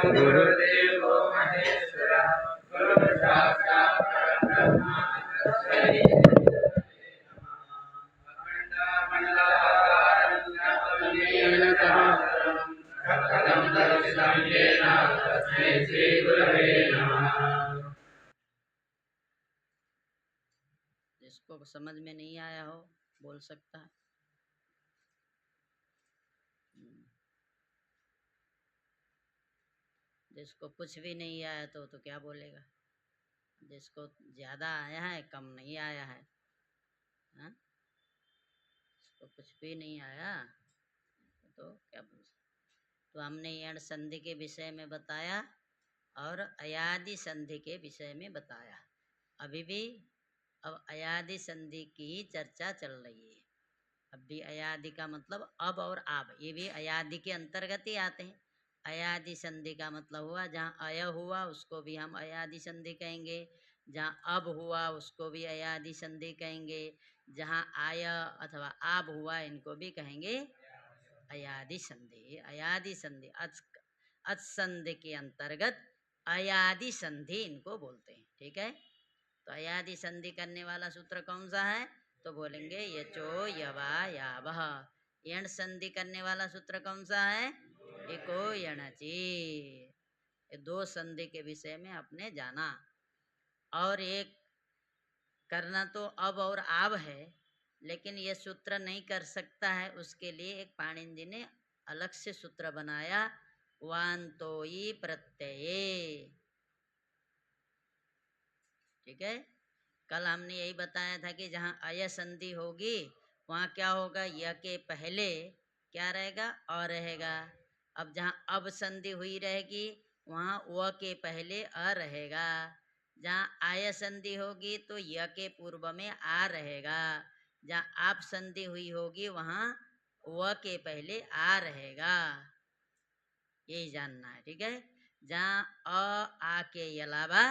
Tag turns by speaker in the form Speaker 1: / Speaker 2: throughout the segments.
Speaker 1: गुरुदेवो महेश्वरः गुरुः साक्षात् परब्रह्म तस्मै अखण्डमण्डलाकारं व्याप्तं सहस्रं सकलं दर्शितं येन तस्मै श्रीगुरवे नमः।
Speaker 2: जिसको समझ में नहीं आया हो बोल सकता है। जिसको कुछ भी नहीं आया तो क्या बोलेगा। जिसको ज्यादा आया है कम नहीं आया है, हाँ? जिसको कुछ भी नहीं आया तो क्या बोल सकते। तो हमने यण संधि के विषय में बताया और अयादि संधि के विषय में बताया। अभी भी अब अयादि संधि की चर्चा चल रही है। अब भी अयादि का मतलब अब और आब, ये भी अयादि के अंतर्गत ही आते हैं। अयादि संधि का मतलब हुआ जहाँ अय हुआ उसको भी हम अयादि संधि कहेंगे, जहाँ अब हुआ उसको भी अयादि संधि कहेंगे, जहाँ आय अथवा आब हुआ इनको भी कहेंगे अयादि संधि। अयादि संधि अच संधि के अंतर्गत अयादि संधि इनको बोलते हैं। ठीक है, तो अयादि संधि करने वाला सूत्र कौन सा है, तो बोलेंगे यचो यवा यावह। यण संधि करने वाला सूत्र कौन सा है, एको यणचि। ये दो संधि के विषय में आपने जाना। और एक करना तो अब और आब है, लेकिन ये सूत्र नहीं कर सकता है, उसके लिए एक पाणिनि जी ने अलग से सूत्र बनाया, वान्तोयी प्रत्यये। ठीक है, कल हमने यही बताया था कि जहाँ अय संधि होगी वहाँ क्या होगा, य के पहले क्या रहेगा, अ रहेगा। अब जहाँ अब संधि हुई रहेगी वहाँ व के पहले अ रहेगा। जहाँ आय संधि होगी तो य के पूर्व में आ रहेगा। जहाँ आप संधि हुई होगी वहाँ व के पहले आ रहेगा। यही जानना है। ठीक है, जहाँ आ के अलावा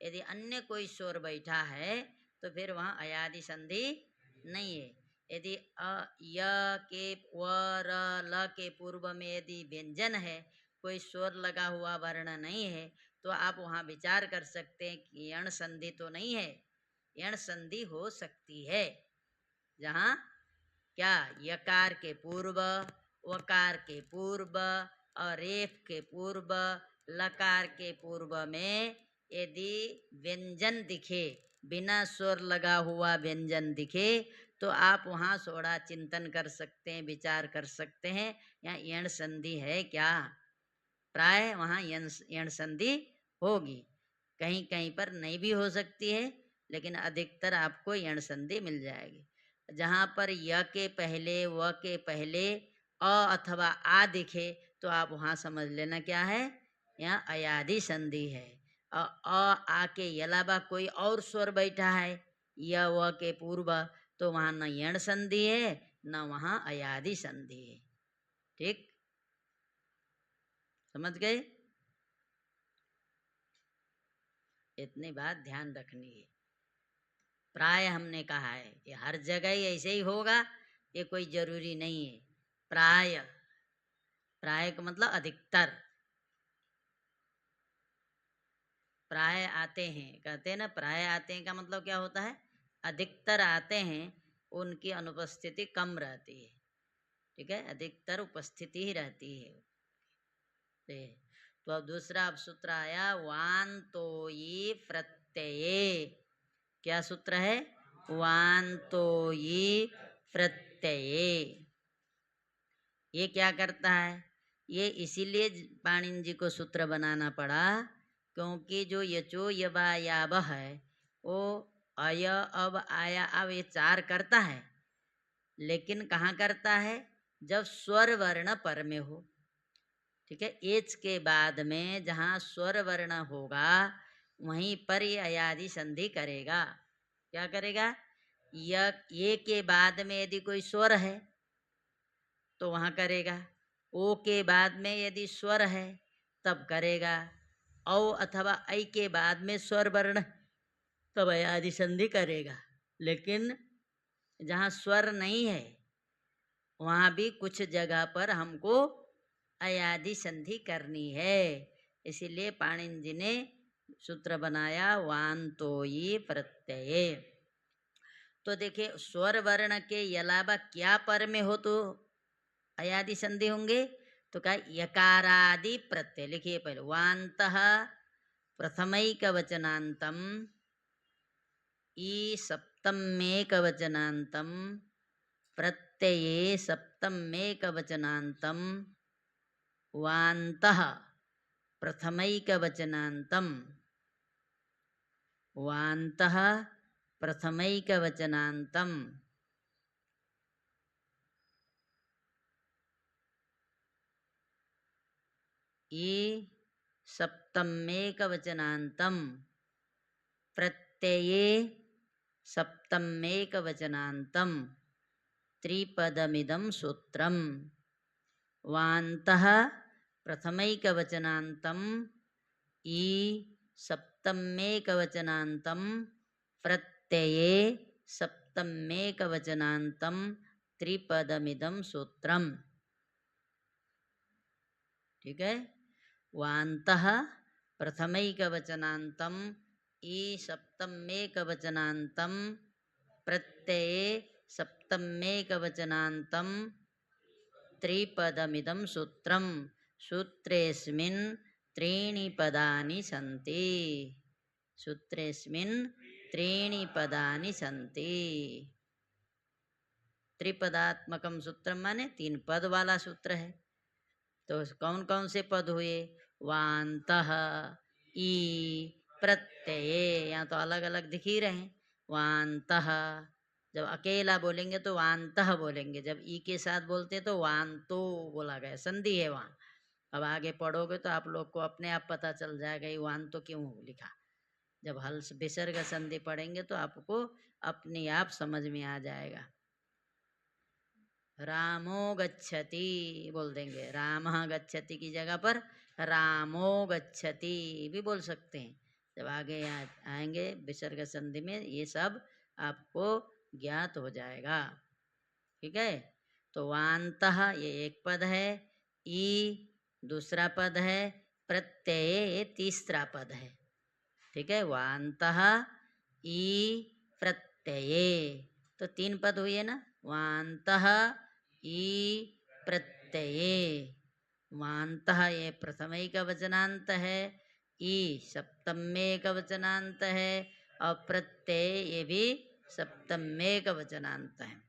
Speaker 2: यदि अन्य कोई स्वर बैठा है तो फिर वहाँ अयादि संधि नहीं है। यदि अ य के व र ल के पूर्व में यदि व्यंजन है, कोई स्वर लगा हुआ वर्ण नहीं है, तो आप वहाँ विचार कर सकते हैं कि यण संधि तो नहीं है। यण संधि हो सकती है जहाँ क्या, यकार के पूर्व, वकार के पूर्व और रेफ के पूर्व, लकार के पूर्व में यदि व्यंजन दिखे, बिना स्वर लगा हुआ व्यंजन दिखे, तो आप वहाँ थोड़ा चिंतन कर सकते हैं, विचार कर सकते हैं यहाँ यण संधि है क्या। प्राय वहाँ यण संधि होगी, कहीं कहीं पर नहीं भी हो सकती है, लेकिन अधिकतर आपको यण संधि मिल जाएगी। जहाँ पर य के पहले व के पहले अ अथवा आ दिखे तो आप वहाँ समझ लेना क्या है, यहाँ अयादि संधि है। आ के अलावा कोई और स्वर बैठा है य व के पूर्व, तो वहाँ न यण संधि है न वहाँ अयादि संधि है। ठीक, समझ गए। इतनी बात ध्यान रखनी है। प्राय हमने कहा है, ये हर जगह ही ऐसे ही होगा, ये कोई जरूरी नहीं है। प्राय, प्राय का मतलब अधिकतर। प्राय आते हैं, कहते हैं ना, प्राय आते हैं का मतलब क्या होता है, अधिकतर आते हैं, उनकी अनुपस्थिति कम रहती है। ठीक है, अधिकतर उपस्थिति ही रहती है। तो अब दूसरा अब सूत्र आया, वान्तोयी प्रत्यये। क्या सूत्र है, वान्तोयी प्रत्यये। ये क्या करता है, ये इसीलिए पाणिनि जी को सूत्र बनाना पड़ा क्योंकि जो यचो यबा याब है वो अय अब आया अब ये चार करता है, लेकिन कहाँ करता है, जब स्वर वर्ण पर में हो। ठीक है, एच के बाद में जहाँ स्वर वर्ण होगा वहीं पर ये अयादि संधि करेगा। क्या करेगा, ये के बाद में यदि कोई स्वर है तो वहाँ करेगा, ओ के बाद में यदि स्वर है तब करेगा, औ अथवा ऐ के बाद में स्वर वर्ण तब अयादि संधि करेगा। लेकिन जहाँ स्वर नहीं है वहाँ भी कुछ जगह पर हमको अयादि संधि करनी है। इसीलिए पाणिनि जी ने सूत्र बनाया वान्तोयी प्रत्यये। तो देखिए स्वर वर्ण के अलावा क्या पर में हो तो अयादि संधि होंगे, तो क्या यकारादि प्रत्यय। लिखिए पहले वान्तः प्रथमैकवचनान्तम ई सप्तमेकवचनान्तम प्रत्यये सप्तमेकवचनान्तम वान्तः प्रथमैकवचनान्तम वान्तः प्रथमैकवचनान्तम ई सप्तमेकवचनान्तम प्रत्यये सप्तमेकवचनान्तम त्रिपदमिदं सूत्रम वान्तः प्रथमैकवचनान्तम ई सप्तमेकवचनान्तम प्रत्यये सप्तमेकवचनान्तम त्रिपदमिदं सूत्रम। ठीक है, वान्तः प्रथमैकवचनान्तम ई सप्तमेकवचनान्तम प्रत्यये सप्तमेकवचनान्तम त्रिपदमिदं सूत्रम सूत्रेस्मिन् त्रीणि पदानि सन्ति। सूत्रेस्मिन् त्रीणि पदानि सन्ति। त्रिपदात्मकम सूत्रम माने तीन पद वाला सूत्र है। तो कौन कौन से पद हुए? वान्तः, ई, प्रत्यये। यहाँ तो अलग अलग दिख ही रहे हैं। वान्तः जब अकेला बोलेंगे तो वान्तः बोलेंगे, जब ई के साथ बोलते तो वान्तो बोला गया, संधि है वहाँ। अब आगे पढ़ोगे तो आप लोग को अपने आप पता चल जाएगा ये वान्तो क्यों लिखा। जब हल विसर्ग संधि पढ़ेंगे तो आपको अपने आप समझ में आ जाएगा। रामो गच्छति बोल देंगे, रामः गच्छति की जगह पर रामो गच्छति भी बोल सकते हैं। जब आगे आएंगे विसर्ग संधि में ये सब आपको ज्ञात हो जाएगा। ठीक है, तो वान्तः ये एक पद है, ई दूसरा पद है, प्रत्यय ये तीसरा पद है। ठीक है, वान्तः ई प्रत्यये, तो तीन पद हुए ना। वान्तः ई प्रत्यये, वान्तः ये प्रथमैक वचनांत है, ई सप्तमेक वचनांत है, और प्रत्यय ये भी सप्तमेक वचनांत है।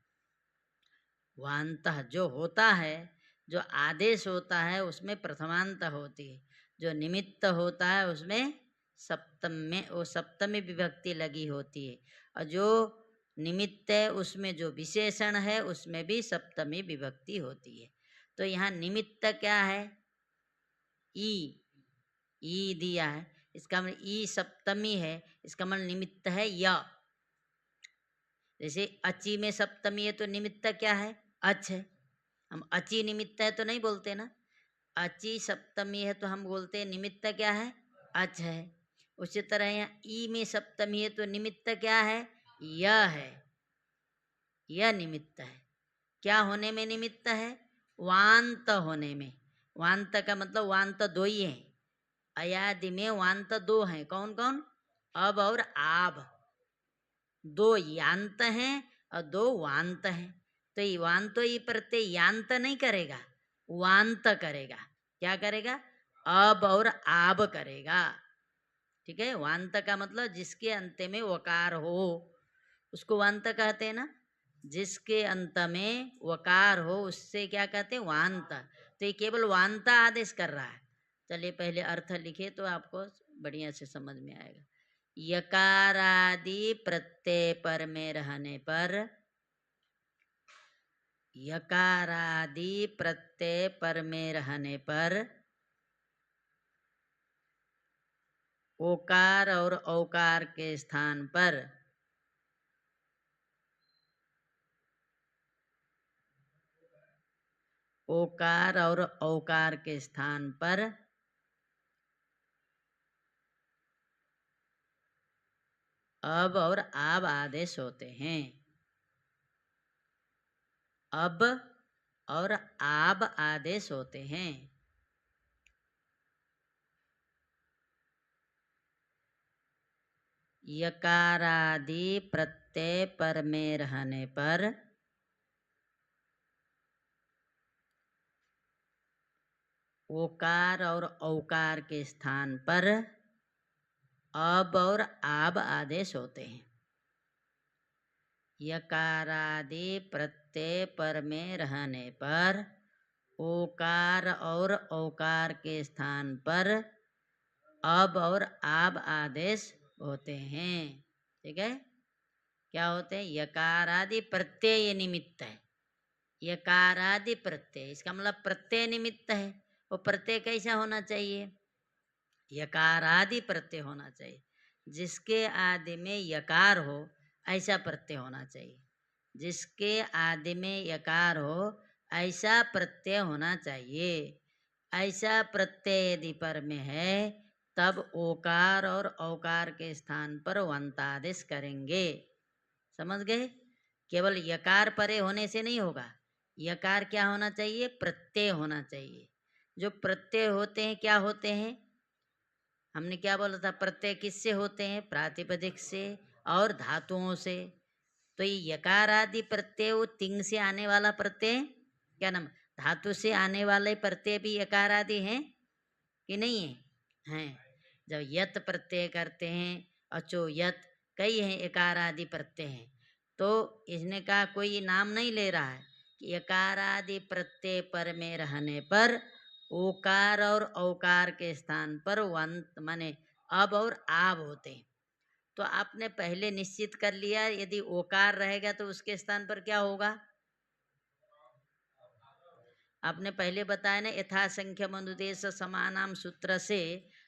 Speaker 2: वान्तः जो होता है, जो आदेश होता है उसमें प्रथमांत होती है, जो निमित्त होता है उसमें सप्तम में वो सप्तमी विभक्ति लगी होती है, और जो निमित्त है उसमें जो विशेषण है उसमें भी सप्तमी विभक्ति होती है। तो यहाँ निमित्त क्या है? ई दिया है, इसका मतलब ई सप्तमी है, इसका मतलब निमित्त है य। जैसे अची में सप्तमी है तो निमित्त क्या है? अच है। हम अची निमित्त है तो नहीं बोलते ना, अची सप्तमी है तो हम बोलते हैं निमित्त क्या है? अच है। उसी तरह यहाँ ई में सप्तमी है तो निमित्त क्या है? य है, यह निमित्त है। क्या होने में निमित्त है? वांत होने में। वांत का मतलब वांत दो ही है, अयादि में वांत दो हैं। कौन कौन? अब और आब, दो यांत हैं और दो वांत हैं। तो ये वांतो ये प्रत्यय यांत नहीं करेगा, वांत करेगा। क्या करेगा? अब और आब करेगा। ठीक है, वांत का मतलब जिसके अंत में वकार हो उसको वांत कहते हैं ना। जिसके अंत में वकार हो उससे क्या कहते हैं? वांत। तो ये केवल वांता आदेश कर रहा है। चलिए पहले अर्थ लिखे तो आपको बढ़िया से समझ में आएगा। यकारादि प्रत्यय पर में रहने पर, यकारादि प्रत्यय पर में रहने पर ओकार और औकार के स्थान पर ओकार और औकार के स्थान पर अब और आब आदेश होते हैं। अब और आब आदेश होते हैं। यकारादि प्रत्यय पर में रहने पर ओकार और औकार के स्थान पर अब और आब आदेश होते हैं। यकारादि प्रत्यय पर में रहने पर ओकार और औकार के स्थान पर अब और आब आदेश होते हैं। ठीक है, क्या होते हैं? यकारादि प्रत्यय निमित्त है। यकारादि प्रत्यय, इसका मतलब प्रत्यय निमित्त है। वो प्रत्यय कैसा होना चाहिए? यकारादि प्रत्यय होना चाहिए। जिसके आदि में यकार हो ऐसा प्रत्यय होना चाहिए। जिसके आदि में यकार हो ऐसा प्रत्यय होना चाहिए। ऐसा प्रत्यय यदि पर में है तब ओकार और औकार के स्थान पर वंतादेश करेंगे। समझ गए? केवल यकार परे होने से नहीं होगा। यकार क्या होना चाहिए? प्रत्यय होना चाहिए। जो प्रत्यय होते हैं क्या होते हैं? हमने क्या बोला था? प्रत्यय किससे होते हैं? प्रातिपदिक से और धातुओं से। तो ये यकार आदि प्रत्यय वो तिंग से आने वाला प्रत्यय, क्या नाम, धातु से आने वाले प्रत्यय भी यकार आदि हैं कि नहीं है? हैं। जब यत प्रत्यय करते हैं, अचो यत, कई हैं यकार आदि प्रत्यय हैं। तो इसने कहा कोई नाम नहीं ले रहा है कि यकार आदि प्रत्यय पर में रहने पर ओकार और औकार के स्थान पर वंत माने अब और आब होते हैं। तो आपने पहले निश्चित कर लिया यदि ओकार रहेगा तो उसके स्थान पर क्या होगा? आपने पहले बताया ना, यथा संख्य मनुदेश समानाम सूत्र से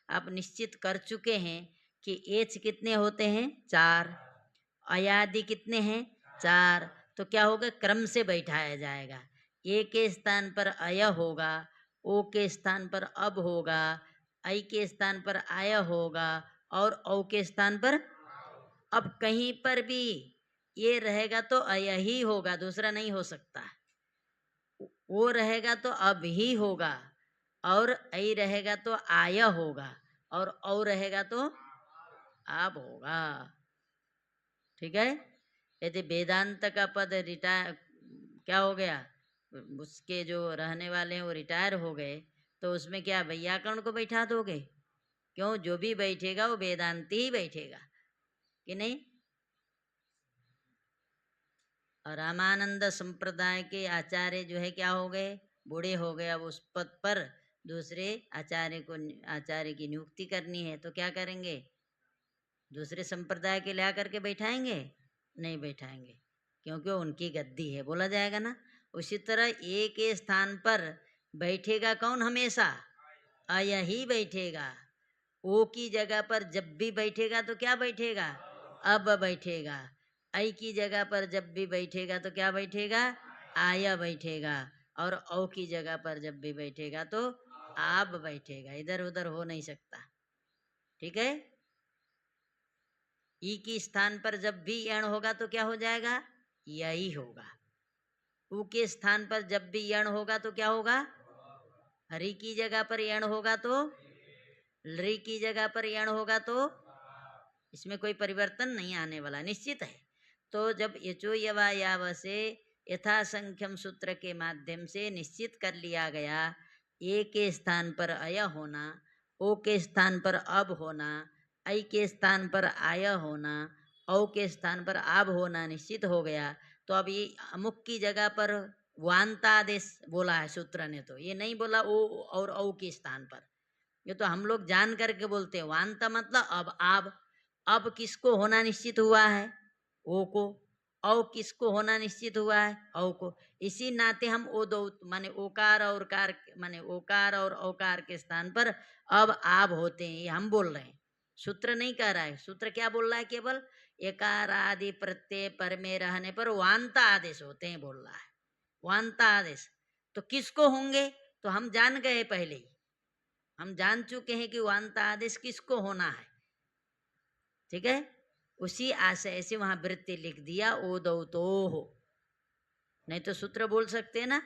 Speaker 2: आप निश्चित कर चुके हैं कि एच कितने होते हैं? 4। अयादि कितने हैं? 4। तो क्या होगा? क्रम से बैठाया जाएगा। ए के स्थान पर अय होगा, ओ के स्थान पर अब होगा, ऐ के स्थान पर आय होगा और औ के स्थान पर। अब कहीं पर भी ये रहेगा तो अय ही होगा, दूसरा नहीं हो सकता। वो रहेगा तो अब ही होगा, और ऐ रहेगा तो आय होगा, और औ रहेगा तो आप होगा। ठीक है? यदि वेदांत का पद रिटायर क्या हो गया, उसके जो रहने वाले हैं वो रिटायर हो गए, तो उसमें क्या वैयाकरण को बैठा दोगे? क्यों? जो भी बैठेगा वो वेदांती ही बैठेगा कि नहीं? और रामानंद संप्रदाय के आचार्य जो है क्या हो गए? बूढ़े हो गए। अब उस पद पर दूसरे आचार्य की नियुक्ति करनी है तो क्या करेंगे? दूसरे संप्रदाय के ला करके बैठाएंगे? नहीं बैठाएंगे, क्योंकि उनकी गद्दी है, बोला जाएगा ना। उसी तरह एक के स्थान पर बैठेगा कौन हमेशा? अय ही बैठेगा। ओ की जगह पर जब भी बैठेगा तो क्या बैठेगा? अब बैठेगा। ऐ की जगह पर जब भी बैठेगा तो क्या बैठेगा? आय बैठेगा। और औ की जगह पर जब भी बैठेगा तो आप बैठेगा। इधर उधर हो नहीं सकता। ठीक है? ई की स्थान पर जब भी यण होगा तो क्या हो जाएगा? यही होगा। ऊ के स्थान पर जब भी यण होगा तो क्या होगा? हरि की जगह पर यण होगा तो, लरी की जगह पर यण होगा तो, इसमें कोई परिवर्तन नहीं आने वाला, निश्चित है। तो जब यचो यवा याव से यथासंख्यम सूत्र के माध्यम से निश्चित कर लिया गया, ए के स्थान पर अय होना, ओ के स्थान पर अब होना, ऐ के स्थान पर आय होना, औ के स्थान पर आब होना निश्चित हो गया। तो अब ये अमुक की जगह पर वांतादेश बोला है सूत्र ने, तो ये नहीं बोला ओ और औ के स्थान पर। ये तो हम लोग जान करके बोलते हैं। वांता मतलब अब आब। अब किसको होना निश्चित हुआ है? ओ को। औ किसको होना निश्चित हुआ है? औ को। इसी नाते हम ओ दो माने ओकार और कार माने ओकार और औकार के स्थान पर अब आब होते हैं, ये हम बोल रहे हैं। सूत्र नहीं कह रहा है। सूत्र क्या बोल रहा है? केवल एकार आदि प्रत्यय पर में रहने पर वांता आदेश होते हैं बोल रहा है। वांता आदेश तो किसको होंगे? तो हम जान गए पहले ही, हम जान चुके हैं कि वांता आदेश किसको होना है। ठीक है? उसी आशय से वहां वृत्ति लिख दिया, ओ दो तो हो। नहीं तो सूत्र बोल सकते हैं ना।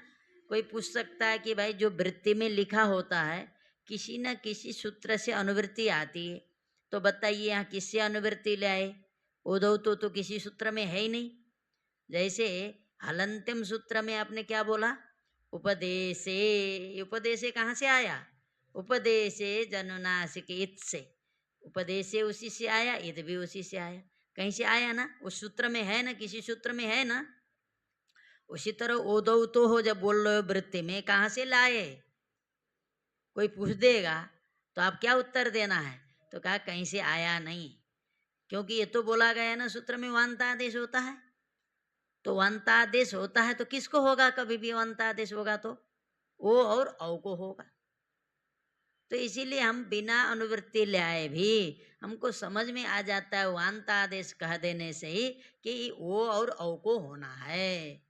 Speaker 2: कोई पूछ सकता है कि भाई जो वृत्ति में लिखा होता है किसी न किसी सूत्र से अनुवृत्ति आती है, तो बताइए यहाँ किससे अनुवृत्ति ले आए? उदौ तो किसी सूत्र में है ही नहीं। जैसे हलंत्यम सूत्र में आपने क्या बोला? उपदेशे। उपदेशे कहाँ से आया? उपदेशे जनुनासिक इत से। उपदेशे उसी से आया, इत भी उसी से आया, कहीं से आया ना, उस सूत्र में है ना, किसी सूत्र में है ना। उसी तरह ओदौ तो हो, जब बोल रहे हो वृत्ति में, कहाँ से लाए? कोई पूछ देगा तो आप क्या उत्तर देना है? तो कहा कहीं से आया नहीं, क्योंकि ये तो बोला गया ना सूत्र में वांतादेश होता है। तो वांतादेश होता है तो किसको होगा? कभी भी वांतादेश होगा तो ओ और औ को होगा। तो इसीलिए हम बिना अनुवृत्ति ले आए भी हमको समझ में आ जाता है वांतादेश कह देने से ही कि ओ और औ को होना है।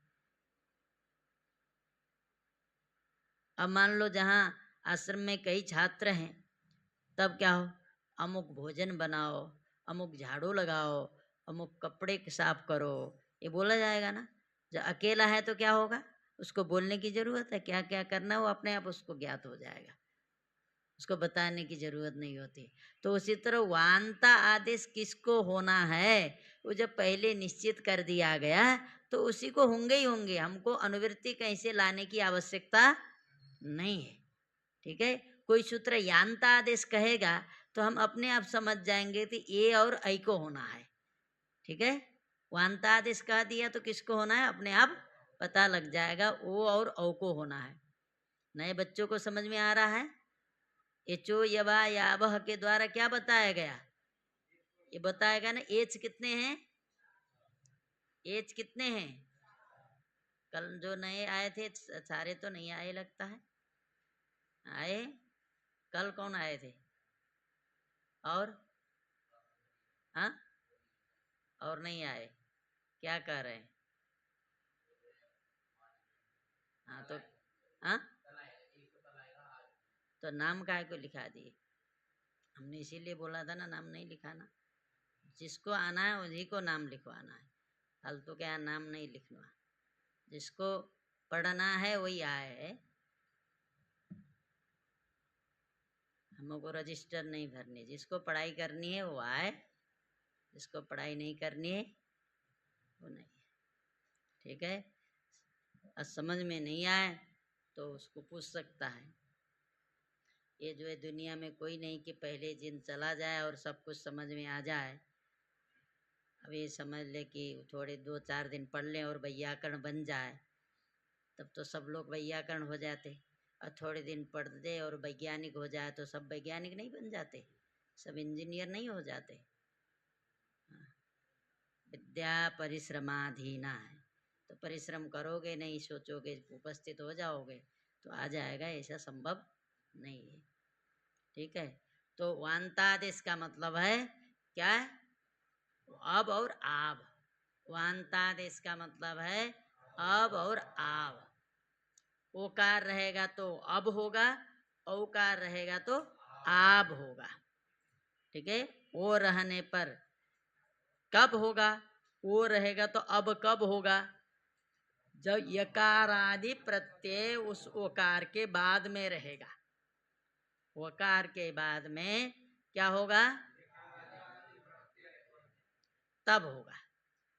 Speaker 2: अब मान लो जहाँ आश्रम में कई छात्र हैं, तब क्या हो? अमुक भोजन बनाओ, अमुक झाड़ू लगाओ, अमुक कपड़े साफ करो, ये बोला जाएगा ना। जब अकेला है तो क्या होगा? उसको बोलने की जरूरत है, क्या क्या करना है वो अपने आप उसको ज्ञात हो जाएगा, उसको बताने की जरूरत नहीं होती। तो उसी तरह वांता आदेश किसको होना है, वो जब पहले निश्चित कर दिया गया तो उसी को होंगे ही होंगे, हमको अनुवृत्ति कैसे लाने की आवश्यकता नहीं है। ठीक है, कोई सूत्र यांता आदेश कहेगा तो हम अपने आप समझ जाएंगे कि ए और ऐ को होना है। ठीक है, वांता आदेश कह दिया तो किसको होना है, अपने आप पता लग जाएगा, ओ और औ को होना है। नए बच्चों को समझ में आ रहा है? एचो यवा यावह के द्वारा क्या बताया गया? ये बताया गया ना, एच कितने हैं? एच कितने हैं? कल जो नए आए थे सारे तो नहीं आए लगता है। आए? कल कौन आए थे? और हाँ, और नहीं आए? क्या कह रहे हैं? हाँ तो हाँ, तो नाम काहे को लिखा दिए? हमने इसीलिए बोला था ना नाम नहीं लिखाना, जिसको आना है उन्हीं को नाम लिखवाना है, फालतू क्या नाम नहीं लिखना। जिसको पढ़ना है वही आए, हमको रजिस्टर नहीं भरनी। जिसको पढ़ाई करनी है वो आए, जिसको पढ़ाई नहीं करनी है वो नहीं। ठीक है, और समझ में नहीं आए तो उसको पूछ सकता है। ये जो है दुनिया में कोई नहीं कि पहले दिन चला जाए और सब कुछ समझ में आ जाए। अब ये समझ ले कि थोड़े 2-4 दिन पढ़ लें और वैयाकरण बन जाए, तब तो सब लोग वैयाकरण हो जाते। और थोड़े दिन पढ़ दे और वैज्ञानिक हो जाए तो सब वैज्ञानिक नहीं बन जाते, सब इंजीनियर नहीं हो जाते। हाँ, विद्या परिश्रमाधीना है, तो परिश्रम करोगे नहीं, सोचोगे उपस्थित हो जाओगे तो आ जाएगा, ऐसा संभव नहीं है। ठीक है, तो वांतादेश का मतलब है क्या है? अब और आब। वांतादेश का मतलब है अब और आब। ओकार रहेगा तो अब होगा, औकार रहेगा तो आब होगा। ठीक है, ओ रहने पर कब होगा? ओ रहेगा तो अब कब होगा? जब यकार आदि प्रत्यय उस ओकार के बाद में रहेगा। ओकार के बाद में क्या होगा? तब होगा।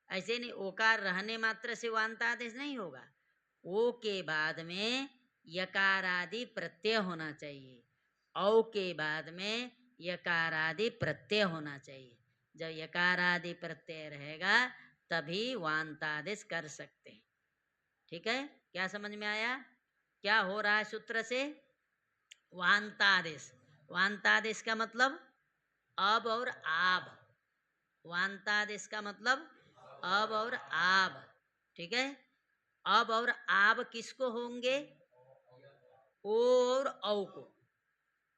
Speaker 2: ऐसे नहीं ओकार रहने मात्र से वांतादेश नहीं होगा, ओ के बाद में यकार आदि प्रत्यय होना चाहिए, औ के बाद में यकार आदि प्रत्यय होना चाहिए। जब यकार आदि प्रत्यय रहेगा तभी वांतादेश कर सकते हैं। ठीक है, क्या समझ में आया? क्या हो रहा है सूत्र से? वांतादेश। वांतादेश का मतलब अब और आब। वांतादेश का मतलब अब और आब। ठीक है, अब और आब किसको होंगे? ओ और औ को।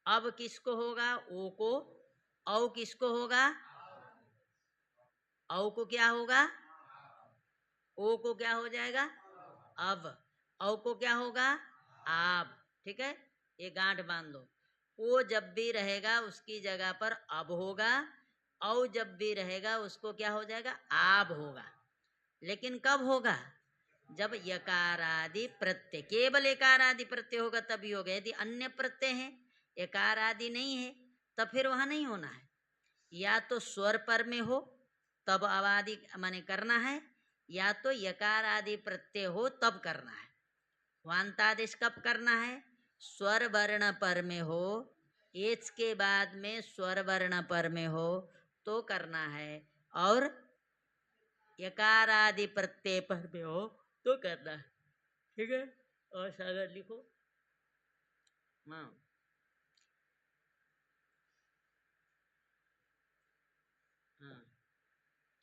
Speaker 2: अब किसको होगा? ओ को। औ किसको होगा? औ को क्या होगा? ओ को क्या हो जाएगा? अब। औ को क्या होगा? आब। ठीक है, ये गांठ बांध दो। ओ जब भी रहेगा उसकी जगह पर अब होगा, औ जब भी रहेगा उसको क्या हो जाएगा? आब होगा। लेकिन कब होगा? जब यकारादि प्रत्यय, केवल एकारादि प्रत्यय होगा तभी होगा। यदि अन्य प्रत्यय है, एकार आदि नहीं है, तब फिर वहां नहीं होना है। या तो स्वर पर में हो तब अवादि माने करना है, या तो यकार आदि प्रत्यय हो तब करना है। वांतादेश कब करना है? स्वर वर्ण पर में हो, एच के बाद में स्वर वर्ण पर में हो तो करना है, और यकार आदि प्रत्यय पर में हो तो करना है। ठीक है, और सागर लिखो। हाँ हाँ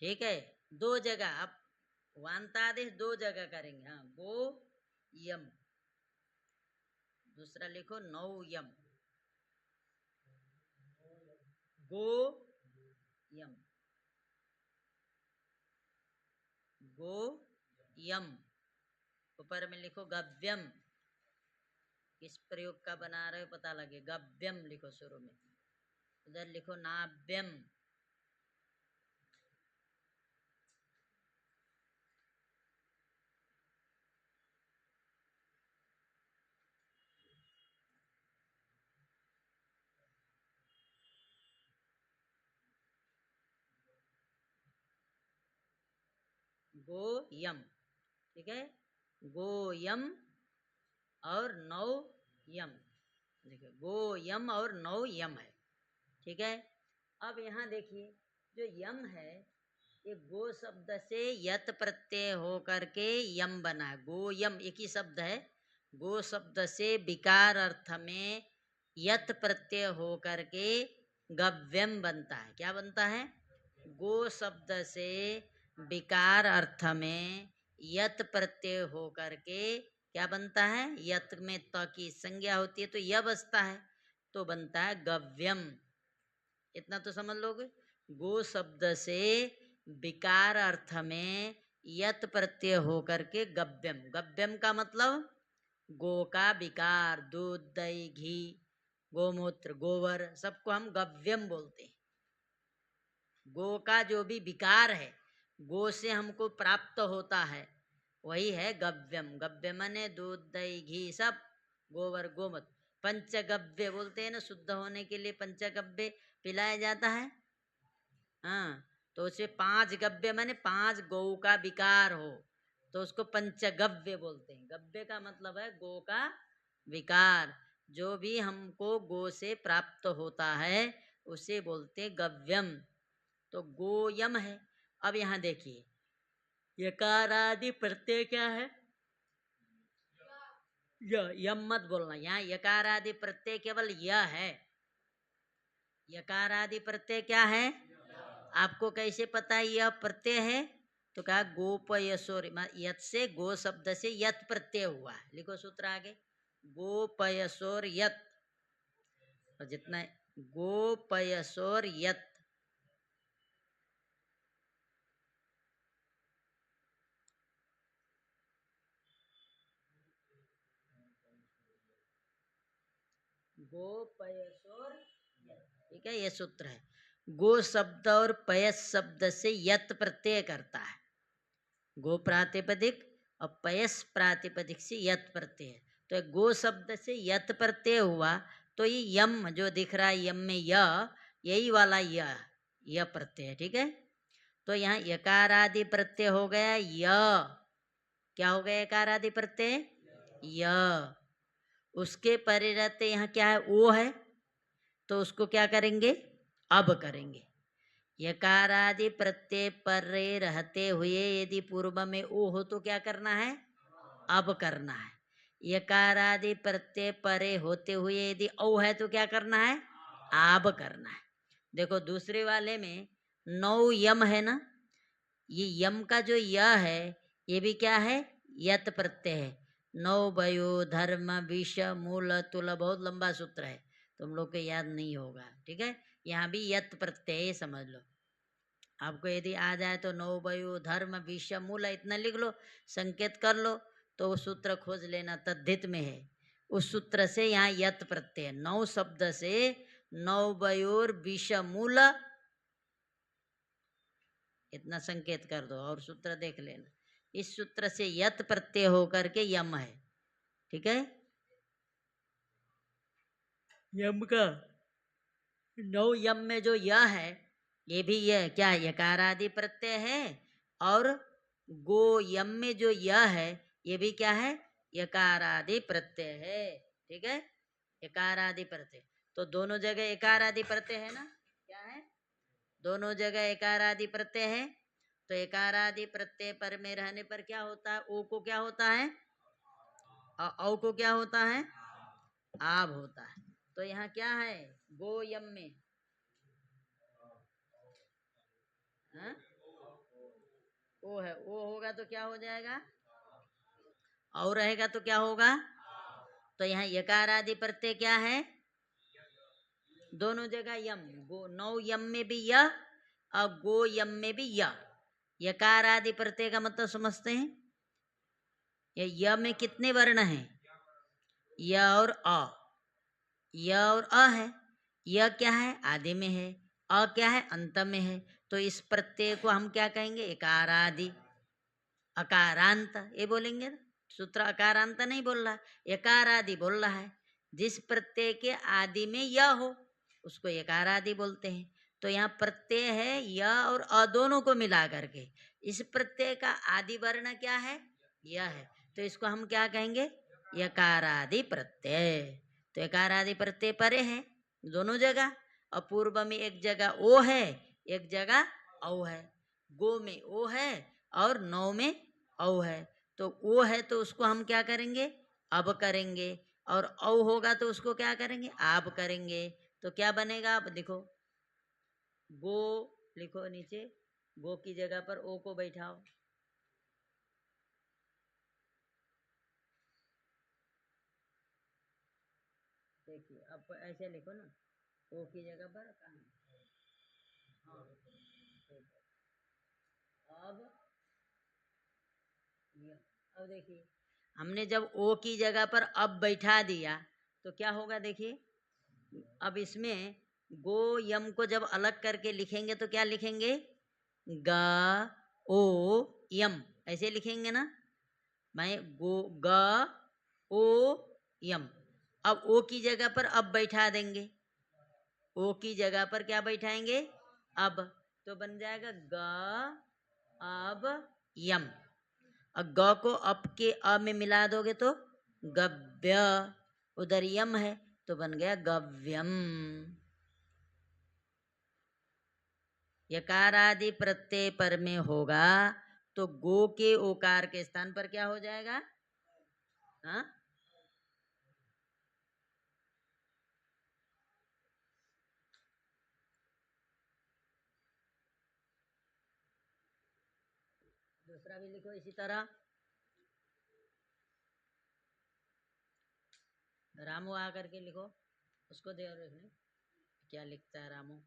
Speaker 2: ठीक है, दो जगह आप वांतादेश दो जगह करेंगे। हाँ, गो यम, दूसरा लिखो नौ यम, गो यम, गो यम। ऊपर में लिखो गव्यम, किस प्रयोग का बना रहे हो पता लगे, गव्यम लिखो शुरू में। उधर लिखो नाभ्यम, गो यम। ठीक है, गो यम और नौ यम। देखिए गो यम और नौ यम है। ठीक है, अब यहाँ देखिए जो यम है ये गो शब्द से यत प्रत्यय हो करके यम बना है। गो यम एक ही शब्द है। गो शब्द से विकार अर्थ में यत प्रत्यय हो करके गव्यम बनता है। क्या बनता है? गो शब्द से विकार अर्थ में यत प्रत्यय हो करके क्या बनता है? यत में त की संज्ञा होती है तो य बसता है, तो बनता है गव्यम। इतना तो समझ लोगे। गो शब्द से विकार अर्थ में यत प्रत्यय हो करके गव्यम। गव्यम का मतलब गो का विकार, दूध दही घी गोमूत्र गोबर सबको हम गव्यम बोलते हैं। गो का जो भी विकार है, गो से हमको प्राप्त होता है, वही है गव्यम। गव्य मने दूध दही घी सब, गोबर गोमूत्र। पंचगव्य बोलते हैं ना, शुद्ध होने के लिए पंचगव्य पिलाया जाता है। हाँ, तो उसे पांच गव्य माने पांच गौ का विकार हो तो उसको पंचगव्य बोलते हैं। गव्य का मतलब है गो का विकार, जो भी हमको गो से प्राप्त होता है उसे बोलते गव्यम। तो गोयम है। अब यहाँ देखिए यकारादि प्रत्यय क्या है? यम मत बोलना, यहाँ यकारादि प्रत्यय केवल य है। यकारादि प्रत्यय क्या है? आपको कैसे पता है यह प्रत्यय है? तो कहा गोपयसोर, यत से गो शब्द से यत प्रत्यय हुआ है। लिखो सूत्र आगे, गोपयसोर यत। और जितना गोपयसोर यत, गोपयसोर यत। ठीक है, ये सूत्र है। गो शब्द और पयस शब्द से यत प्रत्यय करता है। गो प्रातिपदिक और पयस प्रातिपदिक से यत प्रत्यय। तो गो शब्द से यत प्रत्यय हुआ तो ये यम जो दिख रहा है, यम में यही वाला य प्रत्यय है। ठीक है, तो यहाँ यकार आदि प्रत्यय हो गया क्या हो गया? यकार आदि प्रत्यय य। उसके परिरत यहाँ क्या है? ओ है, तो उसको क्या करेंगे? अब करेंगे। यकारादि प्रत्यय पर रहते हुए यदि पूर्व में ओ हो तो क्या करना है? अब करना है। यकारादि प्रत्यय परे होते हुए यदि औ है तो क्या करना है? आब करना है। देखो दूसरे वाले में नौ यम है ना, ये यम का जो य है ये भी क्या है? यत प्रत्यय है। नौ भयो धर्म विष मूल तुल, बहुत लंबा सूत्र है, तुम लोग को याद नहीं होगा। ठीक है, यहाँ भी यत प्रत्यय समझ लो। आपको यदि आ जाए तो नौ भयो धर्म विष मूल इतना लिख लो, संकेत कर लो, तो वो सूत्र खोज लेना, तद्धित में है। उस सूत्र से यहाँ यत प्रत्यय, नौ शब्द से नौ बयोर विष मूल, इतना संकेत कर दो और सूत्र देख लेना। इस सूत्र से यत प्रत्यय होकर के यम है। ठीक है, यम का नौ यम में जो य है ये भी यह क्या यकार आदि प्रत्यय है, और गो यम में जो यह है ये भी क्या है, यकार आदि प्रत्यय है। ठीक है, यकार आदि प्रत्यय, तो दोनों जगह यकार आदि प्रत्यय है ना, क्या है, दोनों जगह एकार आदि प्रत्यय है। तो एकार आदि प्रत्यय पर में रहने पर क्या होता है, ओ को क्या होता है, औ को क्या होता है, आब होता है। तो यहाँ क्या है, गो यम में हाँ? ओ है, ओ होगा तो क्या हो जाएगा, और रहेगा तो क्या होगा। तो यहाँ यकार आदि प्रत्यय क्या है, दोनों जगह यम, गो नौ यम में भी य और गो यम में भी य। यकार आदि प्रत्यय का मतलब समझते हैं, ये य में कितने वर्ण हैं, य और अ, य और अ है। य क्या है, आदि में है, अ क्या है, अंत में है। तो इस प्रत्यय को हम क्या कहेंगे, एकार आदि, अकारांत ये बोलेंगे ना। सूत्र अकारांत नहीं बोल रहा, यकार आदि बोल रहा है। जिस प्रत्यय के आदि में य हो उसको यकार आदि बोलते हैं। तो यहाँ प्रत्यय है य और अ दोनों को मिला करके, इस प्रत्यय का आदि वर्ण क्या है, य है। तो इसको हम क्या कहेंगे, यकार आदि प्रत्यय। तो यकार आदि प्रत्यय परे है दोनों जगह, और पूर्व में एक जगह ओ है, एक जगह औ है। गो में ओ है और नौ में औ है। तो ओ है तो उसको हम क्या करेंगे, अब करेंगे, और औ होगा तो उसको क्या करेंगे, आप करेंगे। तो क्या बनेगा, अब देखो, गो लिखो नीचे, गो की जगह पर ओ को बैठाओ, देखिए अब ऐसे लिखो ना, ओ की जगह पर कहाँ, हाँ, अब अब देखिए, हमने जब ओ की जगह पर अब बैठा दिया तो क्या होगा, देखिए अब इसमें गो यम को जब अलग करके लिखेंगे तो क्या लिखेंगे, ग ओ यम, ऐसे लिखेंगे ना। मैं गो ग ओ यम, अब ओ की जगह पर अब बैठा देंगे, ओ की जगह पर क्या बैठाएंगे, अब, तो बन जाएगा ग अब यम। और ग को अप के अ में मिला दोगे तो गव्य, उधर यम है तो बन गया गव्यम। यकार आदि प्रत्यय पर में होगा तो गो के ओकार के स्थान पर क्या हो जाएगा, हाँ, दूसरा भी लिखो इसी तरह। रामू आकर के लिखो, उसको दे और लिखने, क्या लिखता है रामू।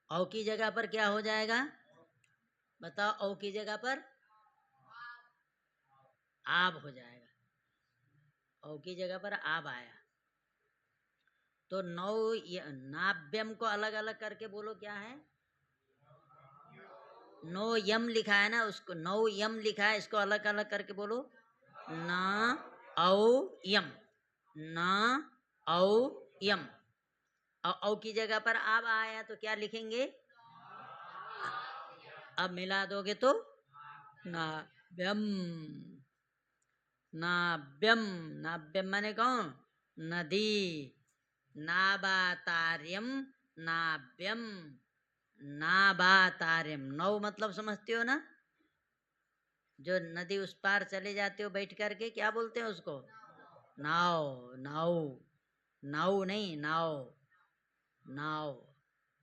Speaker 2: औ की जगह पर क्या हो जाएगा, बताओ, औ की जगह पर आब हो जाएगा, औ की जगह पर आब आया। तो नौ नाभ्यम को अलग अलग करके बोलो क्या है, नो यम लिखा है ना, उसको नौ यम लिखा है, इसको अलग अलग करके बोलो, न औ यम, न औ यम। और औ की जगह पर आब आया तो क्या लिखेंगे, अब मिला दोगे तो नाभ्यम, नाभ्यम, नाभ्यम माने कौन, नदी, नाबातार्यम, नाभ्यम, नाबातार्यम, नौ मतलब समझते हो ना, जो नदी उस पार चले जाते हो बैठ करके, क्या बोलते हैं उसको, नाव, नाव, नाव नहीं, नाव, नाव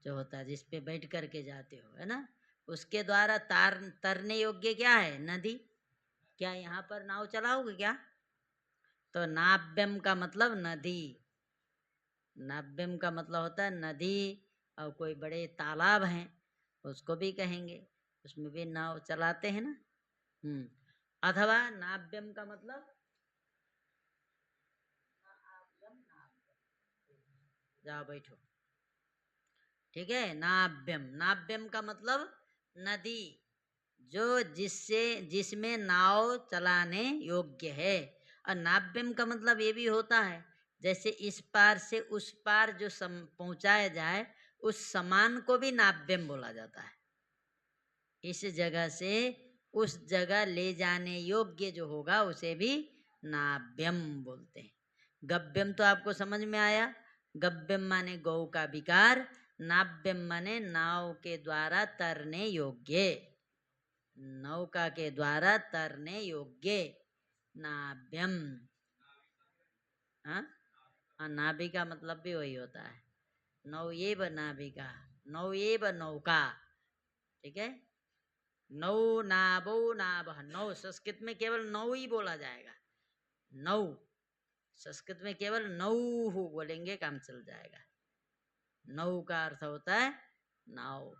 Speaker 2: जो होता है जिस पे बैठ करके जाते हो, है ना, उसके द्वारा तरने योग्य क्या है, नदी। क्या यहाँ पर नाव चलाओगे क्या, तो नाभ्यम का मतलब नदी, नाभ्यम का मतलब होता है नदी, और कोई बड़े तालाब हैं उसको भी कहेंगे, उसमें भी नाव चलाते हैं ना। अथवा नाभ्यम का मतलब, जाओ बैठो, ठीक है। नाभ्यम, नाभ्यम का मतलब नदी, जो जिसमें नाव चलाने योग्य है। और नाभ्यम का मतलब ये भी होता है जैसे इस पार से उस पार जो पहुंचाया जाए उस सामान को भी नाभ्यम बोला जाता है। इस जगह से उस जगह ले जाने योग्य जो होगा उसे भी नाभ्यम बोलते हैं। गव्यम तो आपको समझ में आया। गव्यम माने गौ का विकार, नाभ्यम माने नाव के द्वारा तरने योग्य, नौका के द्वारा तरने योग्य, नाभ्यम। हाँ, नाभि का मतलब भी वही होता है, नौएव नाभिका, नौएव नौका। ठीक है। नौ नाभो नाभः, नौ संस्कृत में केवल नौ ही बोला जाएगा। नौ संस्कृत में केवल नौ बोलेंगे काम चल जाएगा। नौ का अर्थ होता है नाव।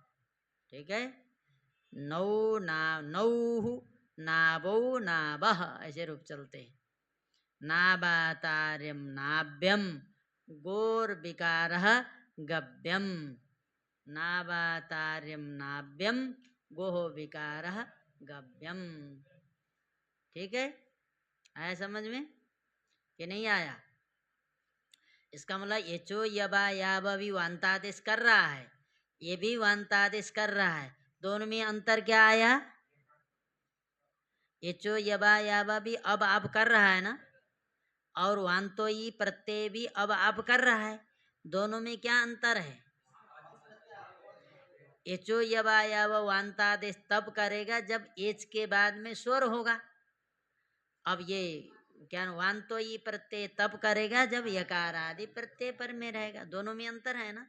Speaker 2: ठीक है। नौ ना नौ नाभो नाभः ऐसे रूप चलते हैं। नाभातार्यम नाभ्यम गोर्विकारः गव्यम, नाभातार्यम नाभ्यम गोह विकारः गव्यम। ठीक है। आया समझ में कि नहीं आया? इसका मतलब यचो यबा याबा भी वांतादेश कर रहा है, ये भी वांतादेश कर रहा है, दोनों में अंतर क्या आया? यचो यबा याबा भी अब आप कर रहा है ना, और वांतो ई प्रत्यय भी अब आप कर रहा है, दोनों में क्या अंतर है? एचो यबा याब वांतादेश तब करेगा जब एच के बाद में स्वर होगा। अब ये क्या वांतो ई प्रत्यय तब करेगा जब यकार आदि प्रत्यय पर में रहेगा, दोनों में अंतर है ना।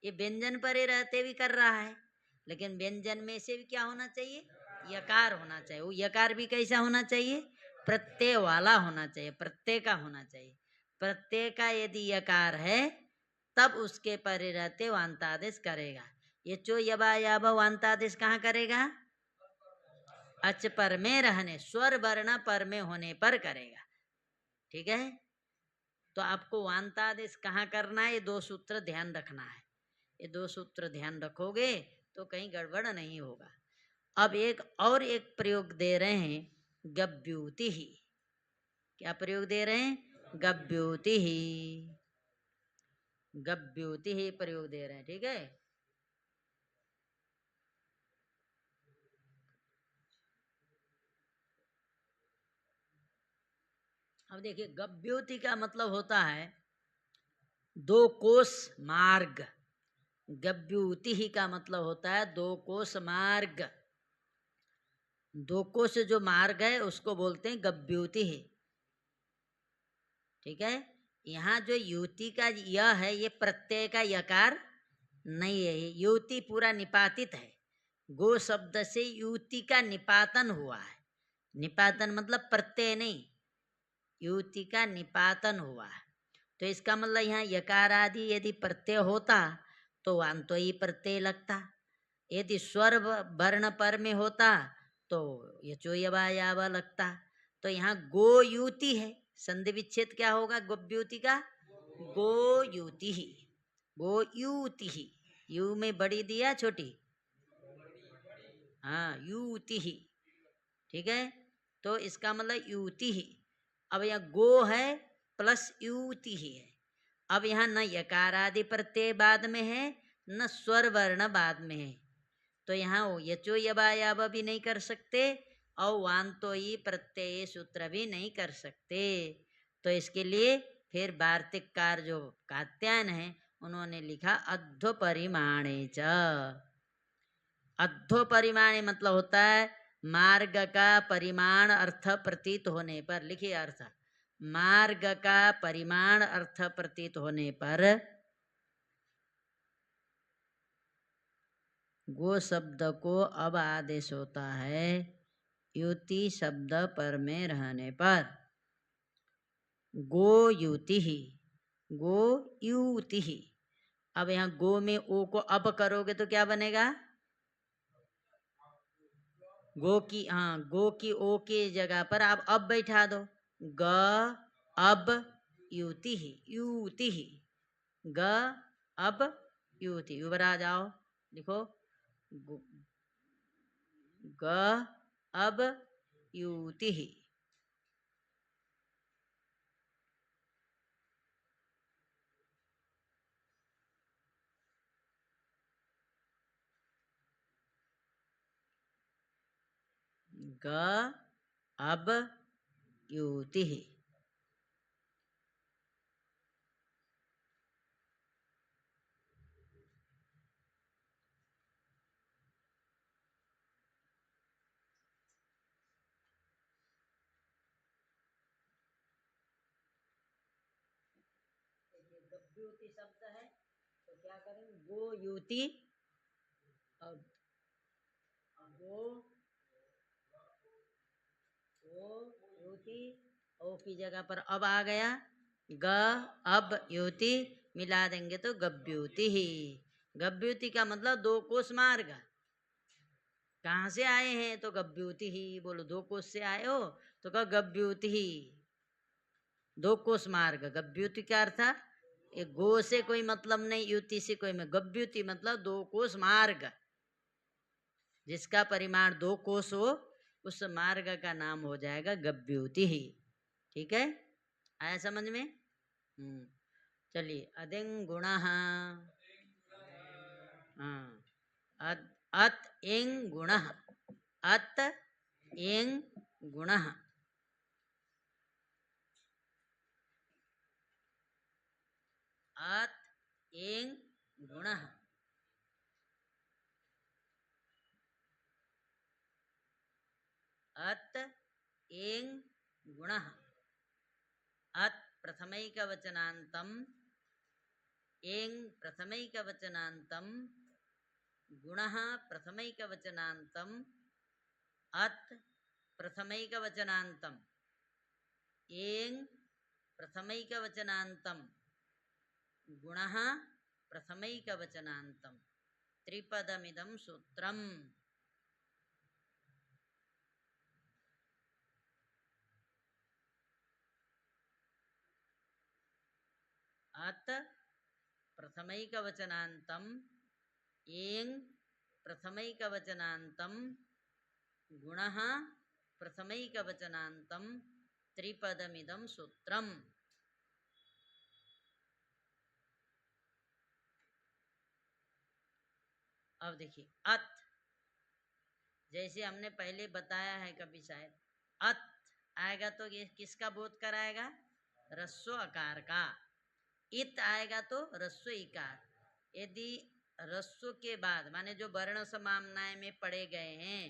Speaker 2: ये व्यंजन पर ही रहते भी कर रहा है, लेकिन व्यंजन में से भी क्या होना चाहिए? यकार होना चाहिए। वो यकार भी कैसा होना चाहिए? प्रत्यय वाला होना चाहिए, प्रत्यय का होना चाहिए। प्रत्यय का यदि यकार है तब उसके परे रहते वांतादेश करेगा। ये चो यबा याब वांतादेश कहाँ करेगा? अच पर में रहने, स्वर वर्ण पर में होने पर करेगा। ठीक है। तो आपको वांतादेश कहाँ करना है, ये दो सूत्र ध्यान रखना है। ये दो सूत्र ध्यान रखोगे तो कहीं गड़बड़ नहीं होगा। अब एक प्रयोग दे रहे हैं, गव्यूति ही। क्या प्रयोग दे रहे हैं? गव्यूति ही, गव्यूति ही प्रयोग दे रहे हैं। ठीक है। अब देखिए, गव्यूति का मतलब होता है दो कोस मार्ग। गव्यूति ही का मतलब होता है दो कोस मार्ग। दो कोस जो मार्ग है उसको बोलते हैं गव्यूति ही। ठीक है। यहाँ जो युति का यह है, ये प्रत्यय का यकार नहीं है, युति पूरा निपातित है। गो शब्द से युति का निपातन हुआ है। निपातन मतलब प्रत्यय नहीं, युति का निपातन हुआ है। तो इसका मतलब यहाँ यकार आदि यदि प्रत्यय होता तो वांतो ही प्रत्यय लगता। यदि स्वर वर्ण पर में होता तो यचो यबा याबा लगता। तो यहाँ गो युति है, संधि विच्छेद क्या होगा गव्यूति का? गो युति ही, गो युति ही। यू में बड़ी दिया छोटी? हाँ, युति ही। ठीक है। तो इसका मतलब युति ही। अब यहाँ गो है प्लस युति ही है। अब यहाँ न यकार आदि प्रत्यय बाद में है न स्वर वर्ण बाद में है, तो यहाँ यचो यबा याबा भी नहीं कर सकते और वांतो ई प्रत्यय सूत्र भी नहीं कर सकते। तो इसके लिए फिर वार्तिककार जो कात्यायन है उन्होंने लिखा अध्व परिमाणे च। अध्व परिमाणे मतलब होता है मार्ग का परिमाण अर्थ प्रतीत होने पर। लिखिए अर्थ, मार्ग का परिमाण अर्थ प्रतीत होने पर गो शब्द को अब आदेश होता है युति शब्द पर में रहने पर। गो युति ही, गो युति ही। अब यहाँ गो में ओ को अब करोगे तो क्या बनेगा? गो की, हाँ, गो की ओ की जगह पर आप अब बैठा दो, ग अब युति ही, युति ही, ग अब युति, ऊपर आ जाओ, लिखो ग अब युति, ग अब युति। गब्युति शब्द है तो क्या करेंगे, गो युति, अब गो युति, ओ की जगह पर अब आ गया, ग अब युति मिला देंगे तो गब्युति ही। गब्युति का मतलब दो कोस मार्ग। कहाँ से आए हैं तो गब्युति ही, बोलो दो कोस से आए हो तो कहो गब्युति ही, दो कोस मार्ग। गब्युति का अर्थ एक गो से कोई मतलब नहीं, युति से कोई, में गब्युति मतलब दो कोस मार्ग, जिसका परिमाण दो कोस हो उस मार्ग का नाम हो जाएगा गब्युति ही। ठीक है, आया समझ में? चलिए, अधिंग गुण, हाँ, अत इंग गुण, अत इंग गुण, अत इंग गुण, अत इंग गुण, अत प्रथमैकवचनान्तम, एंग प्रथमैकवचनान्तम, गुणः प्रथमैकवचनान्तम, अत प्रथमैकवचनान्तम, एंग प्रथमैकवचनान्तम, गुणः प्रथमैकवचनान्तम, त्रिपदमिदं सूत्रम्। अत प्रथमैकवचनान्तम, एंग प्रथमैकवचनान्तम, गुणः प्रथमैकवचनान्तम, त्रिपदमिदं सूत्रम्। अब देखिए, अत जैसे हमने पहले बताया है कभी शायद, अत आएगा तो ये किसका बोध कराएगा, रस्व आकार का। इत आएगा तो रस्व इकार। यदि रस्व के बाद माने जो वर्ण समामनाएं में पढ़े गए हैं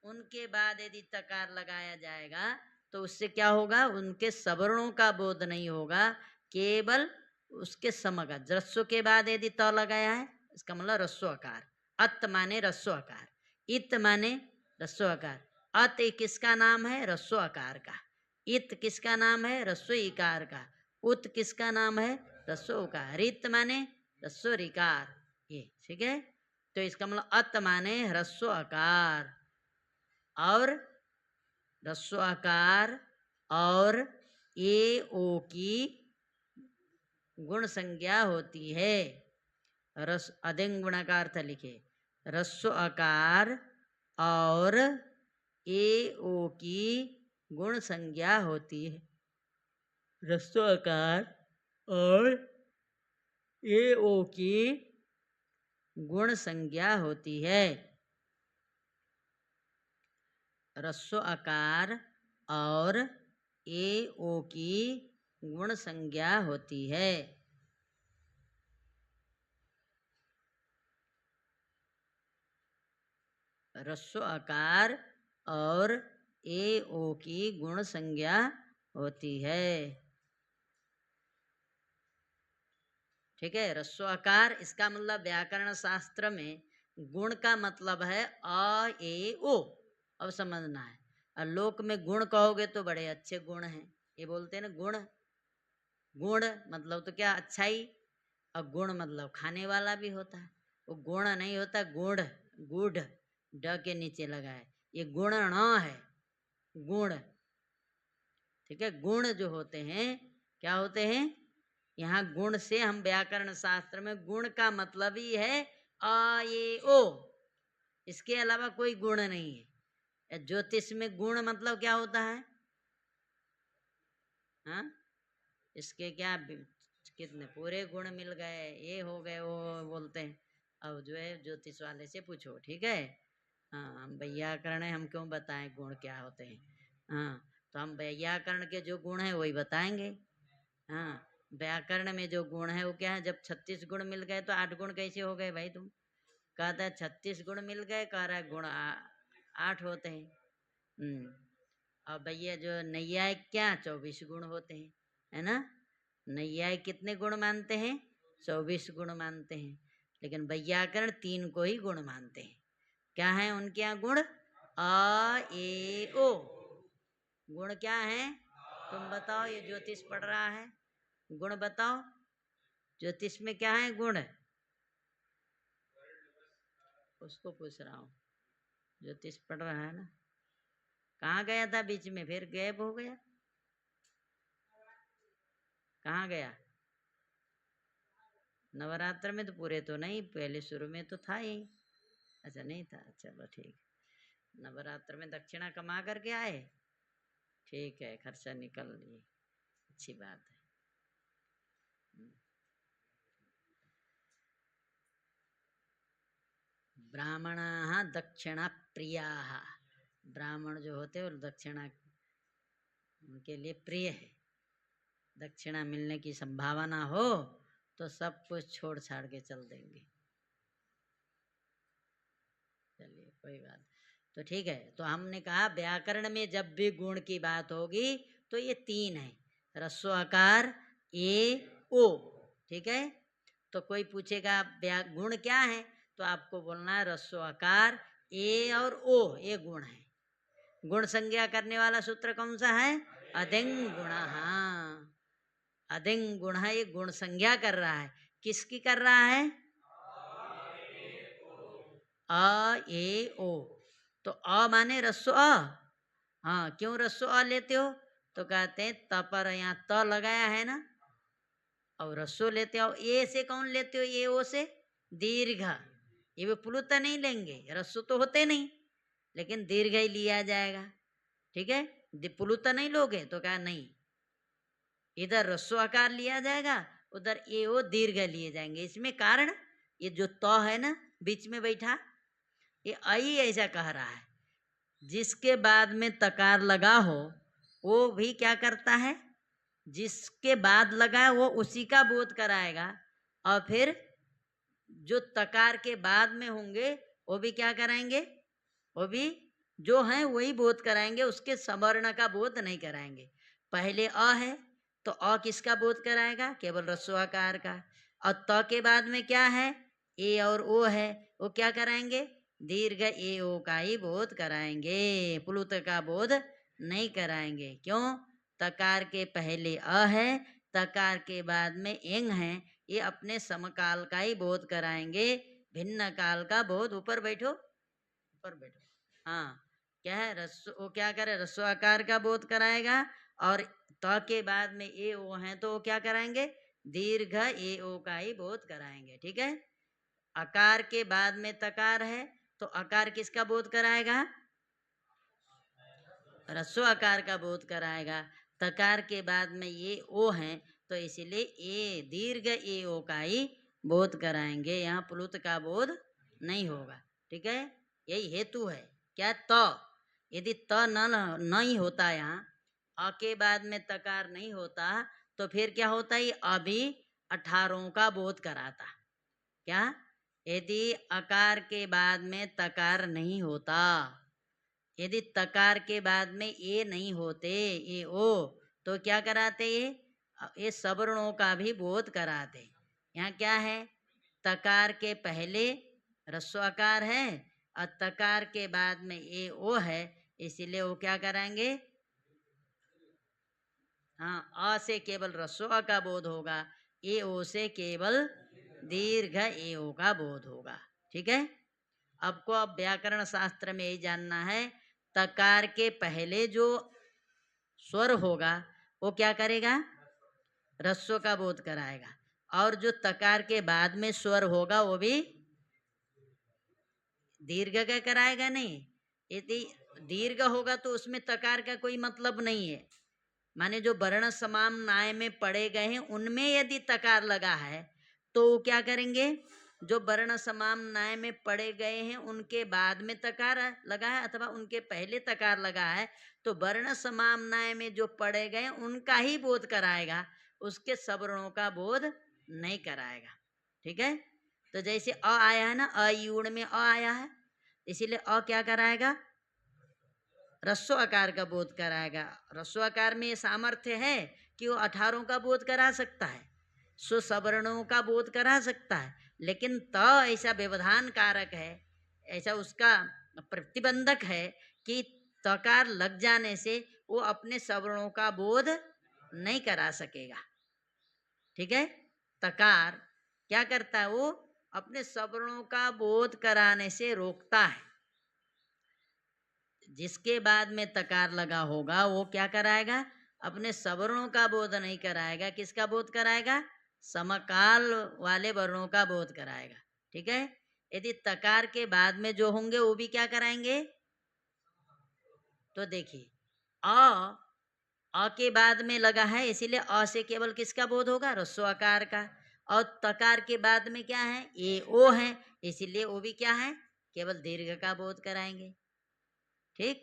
Speaker 2: उनके बाद यदि तकार लगाया जाएगा तो उससे क्या होगा, उनके सवर्णों का बोध नहीं होगा, केवल उसके समगा। रस्व के बाद यदि त लगाया है इसका मतलब रस्व आकार। अत माने रस्व आकार, इत माने रस्व आकार। अत किसका नाम है, रस्व आकार का। इत किसका नाम है, रस्व इकार का। उत किसका नाम है, रस्व उकार। रित माने रस्व रिकार। ये ठीक है, तो इसका मतलब अत माने ह्रस्व आकार, और ह्रस्व आकार और ए ओ की गुण संज्ञा होती है। रस अधिंग गुण का अर्थ लिखे, ह्रस्व आकार और ए ओ की गुण संज्ञा होती है। ह्रस्व आकार और ए ओ की गुण संज्ञा होती है। ह्रस्व आकार और ए ओ की गुण संज्ञा होती है। ह्रस्व आकार और ए ओ की गुण संज्ञा होती है। ठीक है, ह्रस्व आकार इसका मतलब व्याकरण शास्त्र में गुण का मतलब है अ ए ओ। अब समझना है, और लोक में गुण कहोगे तो बड़े अच्छे गुण हैं, ये बोलते हैं ना गुण। गुण मतलब तो क्या, अच्छाई। और गुण मतलब खाने वाला भी होता है, वो गुण नहीं होता, गुण, गुड, ड के नीचे लगा है, ये गुण न है, गुण। ठीक है, गुण जो होते हैं क्या होते हैं, यहाँ गुण से हम व्याकरण शास्त्र में गुण का मतलब ही है अ ये ओ, इसके अलावा कोई गुण नहीं है। ज्योतिष में गुण मतलब क्या होता है? हाँ, इसके क्या कितने पूरे गुण मिल गए, ये हो गए, वो बोलते हैं। अब जो है ज्योतिष वाले से पूछो, ठीक है। हाँ, हम व्याकरण है, हम क्यों बताएं गुण क्या होते हैं। हाँ, तो हम व्याकरण के जो गुण है वही बताएंगे। हाँ, व्याकरण में जो गुण है वो क्या है? जब 36 गुण मिल गए तो 8 गुण कैसे हो गए भाई? तुम कहता है 36 गुण मिल गए, कह रहा है गुण 8 होते हैं। अब भैया जो नैयायिक क्या 24 गुण होते हैं, है ना। नैयायिक कितने गुण मानते हैं? 24 गुण मानते हैं। लेकिन व्याकरण 3 को ही गुण मानते हैं। क्या है उनके यहाँ गुण? अ ए ओ। गुण क्या है? तुम बताओ, ये ज्योतिष पढ़ रहा है, गुण बताओ। ज्योतिष में क्या है गुण? उसको पूछ रहा हूँ, ज्योतिष पढ़ रहा है ना। कहाँ गया था बीच में, फिर गैप हो गया? कहाँ गया? नवरात्र में तो पूरे तो नहीं, पहले शुरू में तो था ही। अच्छा, नहीं था, चलो ठीक। नवरात्र में दक्षिणा कमा करके आए, ठीक है, खर्चा निकल लिए, अच्छी बात है। ब्राह्मणाः दक्षिणा प्रियाः, ब्राह्मण जो होते हैं वो दक्षिणा उनके लिए प्रिय है। दक्षिणा मिलने की संभावना हो तो सब कुछ छोड़ छाड़ के चल देंगे। चलिए कोई बात। तो ठीक है, तो हमने कहा व्याकरण में जब भी गुण की बात होगी तो ये 3 है, ह्रस्व आकार ए ओ, ठीक है। तो कोई पूछेगा गुण क्या है, तो आपको बोलना है ह्रस्व आकार ए और ओ, ये गुण है। गुण संज्ञा करने वाला सूत्र कौन सा है? अधिंग गुण। हाँ, अधिंग गुण है, ये गुण संज्ञा कर रहा है। किसकी कर रहा है? अ ए ओ। तो अ माने रस्व अ। हाँ, क्यों रस्व अ लेते हो? तो कहते हैं त पर यहाँ त लगाया है ना, और रस्व लेते हो। ए से कौन लेते हो? ए ओ से दीर्घ। ये भी प्लुत नहीं लेंगे, रस्व तो होते नहीं, लेकिन दीर्घ ही लिया जाएगा, ठीक है। प्लुत नहीं लोगे तो क्या? नहीं, इधर रस्व आकार लिया जाएगा, उधर ए ओ दीर्घ लिए जाएंगे। इसमें कारण ये जो त है ना बीच में बैठा, ये आई ऐसा कह रहा है, जिसके बाद में तकार लगा हो वो भी क्या करता है? जिसके बाद लगा है वो उसी का बोध कराएगा, और फिर जो तकार के बाद में होंगे वो भी क्या कराएंगे? वो भी जो है वही बोध कराएंगे, उसके सवर्ण का बोध नहीं कराएंगे। पहले अ है तो अ किसका बोध कराएगा? केवल रस्वाकार का। और त के बाद में क्या है? ए और ओ है, वो क्या कराएंगे? दीर्घ ए ओ का ही बोध कराएंगे, प्लुत का बोध नहीं कराएंगे। क्यों? तकार के पहले अ है, तकार के बाद में एंग है, ये अपने समकाल का ही बोध कराएंगे, भिन्न काल का बोध। ऊपर बैठो, ऊपर बैठो। हाँ, क्या है? रस्व, वो क्या करे? रस्व आकार का बोध कराएगा, और त के बाद में ए ओ है तो वो क्या कराएंगे? दीर्घ ए ओ का ही बोध कराएंगे, ठीक है। अकार के बाद में तकार है तो अकार किसका बोध कराएगा? रस्व आकार का बोध कराएगा। तकार के बाद में ये ओ है तो इसीलिए ए दीर्घ ए ओ का ही बोध कराएंगे, यहाँ प्लुत का बोध नहीं होगा, ठीक है। यही हेतु है। क्या? त यदि त नहीं होता, यहाँ अ के बाद में तकार नहीं होता, तो फिर क्या होता है? अभी 18 का बोध कराता। क्या? यदि अकार के बाद में तकार नहीं होता, यदि तकार के बाद में ए नहीं होते, ए ओ, तो क्या कराते? ये सवर्णों का भी बोध कराते। यहाँ क्या है? तकार के पहले ह्रस्वाकार है और तकार के बाद में ए ओ है, इसीलिए वो क्या कराएंगे? हाँ, अ से केवल ह्रस्व का बोध होगा, ए ओ से केवल दीर्घ ए ओ का बोध होगा, ठीक है। आपको अब व्याकरण शास्त्र में यही जानना है, तकार के पहले जो स्वर होगा वो क्या करेगा? रस्व का बोध कराएगा। और जो तकार के बाद में स्वर होगा वो भी दीर्घ का कराएगा नहीं। यदि दीर्घ होगा तो उसमें तकार का कोई मतलब नहीं है। माने जो वर्ण समाम्नाय में पढ़े गए हैं उनमें यदि तकार लगा है तो वो क्या करेंगे, जो वर्ण समाम्नाय में पढ़े गए हैं उनके बाद में तकार लगा है अथवा उनके पहले तकार लगा है तो वर्ण समाम्नाय में जो पढ़े गए उनका ही बोध कराएगा, उसके सवर्णों का बोध नहीं कराएगा। ठीक है। तो जैसे अ आया है ना, अयूण में अ आया है, इसीलिए अ क्या कराएगा, रस्व आकार का बोध कराएगा। रस्व आकार में ये सामर्थ्य है कि वो 18 का बोध करा सकता है, सुसवर्णों का बोध करा सकता है, लेकिन त ऐसा व्यवधान कारक है, ऐसा उसका प्रतिबंधक है कि तकार लग जाने से वो अपने सवर्णों का बोध नहीं करा सकेगा। ठीक है। तकार क्या करता है, वो अपने सवर्णों का बोध कराने से रोकता है। जिसके बाद में तकार लगा होगा वो क्या कराएगा, अपने सवर्णों का बोध नहीं कराएगा, किसका बोध कराएगा, समकाल वाले वर्णों का बोध कराएगा। ठीक है। यदि तकार के बाद में जो होंगे वो भी क्या कराएंगे, तो देखिए अ के बाद में लगा है इसीलिए अ से केवल किसका बोध होगा, रस्व आकार का। और तकार के बाद में क्या है, ए ओ है, इसीलिए वो भी क्या है, केवल दीर्घ का बोध कराएंगे। ठीक,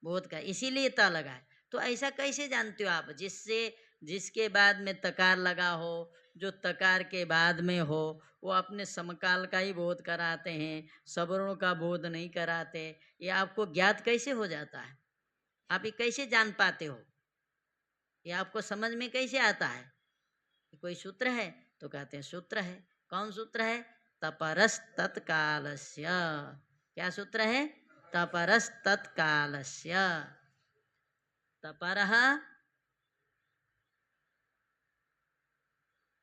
Speaker 2: बोध का, इसीलिए त लगा है। तो ऐसा कैसे जानते हो आप, जिससे जिसके बाद में तकार लगा हो, जो तकार के बाद में हो वो अपने समकाल का ही बोध कराते हैं, सवर्णों का बोध नहीं कराते। ये आपको ज्ञात कैसे हो जाता है, आप ये कैसे जान पाते हो, ये आपको समझ में कैसे आता है। कोई सूत्र है तो कहते हैं सूत्र है। कौन सूत्र है, तपरस तत्कालस्य। क्या सूत्र है, तपरस तत्कालस्य। तपरः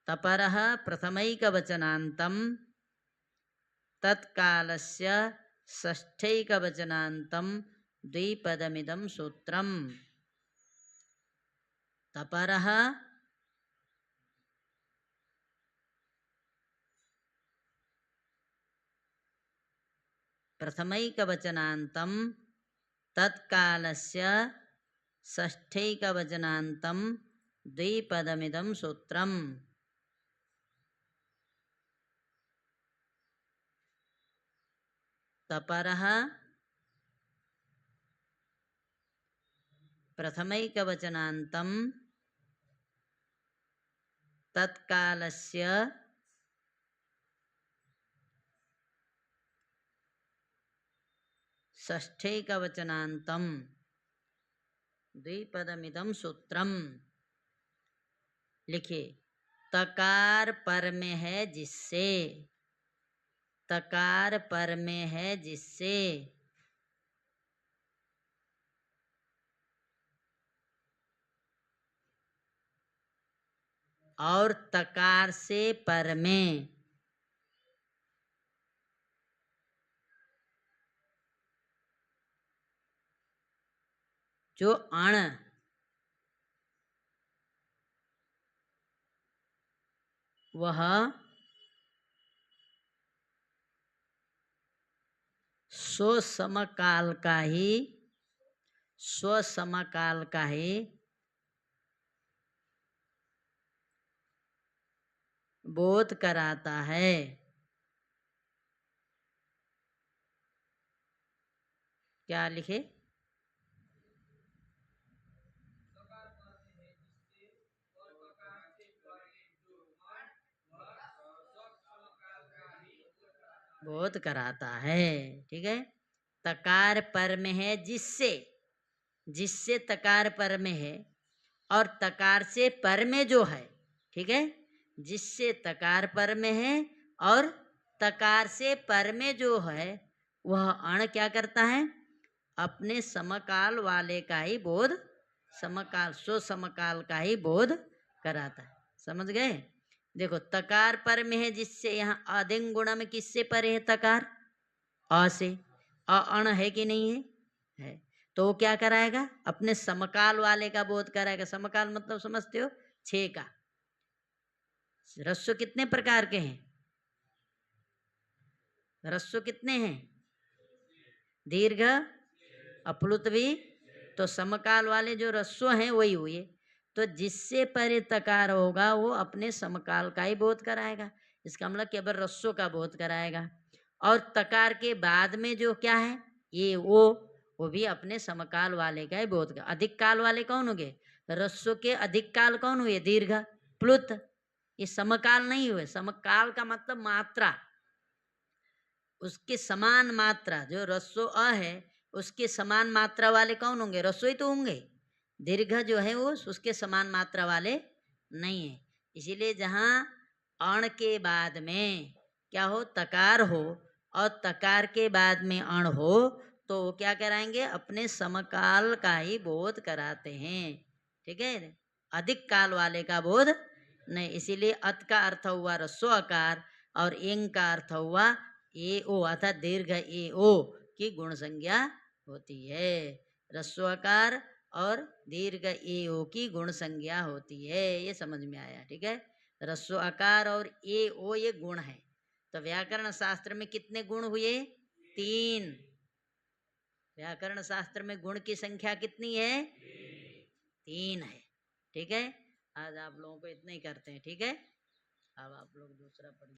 Speaker 2: तपरः प्रथमैकवचनान्तं तत्कालस्य षष्ठैकवचनान्तं द्विपदमिदं सूत्रम्। तपरः प्रथमैकवचनान्तं तत्कालस्य षष्ठैकवचनान्तं द्विपदमिदं सूत्रम्। तपरः प्रथमैकवचनान्तं तत्कालस्य षष्ठैकवचनान्तं द्विपदमिदं सूत्रम्। लिखिए, तकार पर में है जिससे, तकार पर में है जिससे, और तकार से पर में, जो अण वह स्वसमकाल का ही, स्वसमकाल का ही बोध कराता है। क्या लिखे, बोध कराता है। ठीक है। तकार पर में है जिससे, जिससे तकार पर में है, और तकार से पर में जो है, ठीक है, जिससे तकार पर में है और तकार से पर में जो है वह अण क्या करता है, अपने समकाल वाले का ही बोध, समकाल सो समकाल का ही बोध कराता है। समझ गए। देखो, तकार पर में है जिससे, यहाँ आदिंग गुणा में किससे परे है तकार, अ से। अण है कि नहीं है, है। तो वो क्या कराएगा, अपने समकाल वाले का बोध कराएगा। समकाल मतलब समझते हो, छः का, रस्व कितने प्रकार के हैं? रस्व कितने हैं? दीर्घ, अप्लुत भी। तो समकाल वाले जो रस्व हैं वही हुए। तो जिससे परे तकार होगा वो अपने समकाल का ही बोध कराएगा। इसका मतलब केवल रस्व का बोध कराएगा। और तकार के बाद में जो क्या है ये वो भी अपने समकाल वाले का ही बोध कर। अधिक काल वाले कौन हो गए? रस्व के अधिक काल कौन हुए? दीर्घ, प्लुत। ये समकाल नहीं हुए। समकाल का मतलब मात्रा, उसके समान मात्रा। जो रस्व अ है उसके समान मात्रा वाले कौन होंगे? रस्व ही तो होंगे। दीर्घ जो है वो उसके समान मात्रा वाले नहीं है। इसीलिए जहाँ अण के बाद में क्या हो? तकार हो, और तकार के बाद में अण हो, तो वो क्या कराएंगे? अपने समकाल का ही बोध कराते हैं। ठीक है, अधिक काल वाले का बोध नहीं। इसीलिए अत का अर्थ हुआ रस्वाकार और एंग का अर्थ हुआ ए ओ, अर्थात दीर्घ ए ओ की गुण संज्ञा होती है। रस्वाकार और दीर्घ ए ओ की गुण संज्ञा होती है। ये समझ में आया? ठीक है, रस्व आकार और ए ओ ये गुण है। तो व्याकरण शास्त्र में कितने गुण हुए? 3। व्याकरण शास्त्र में गुण की संख्या कितनी है? 3 है। ठीक है, आज आप लोगों को इतना ही करते हैं। ठीक है, अब आप लोग दूसरा पढ़िए।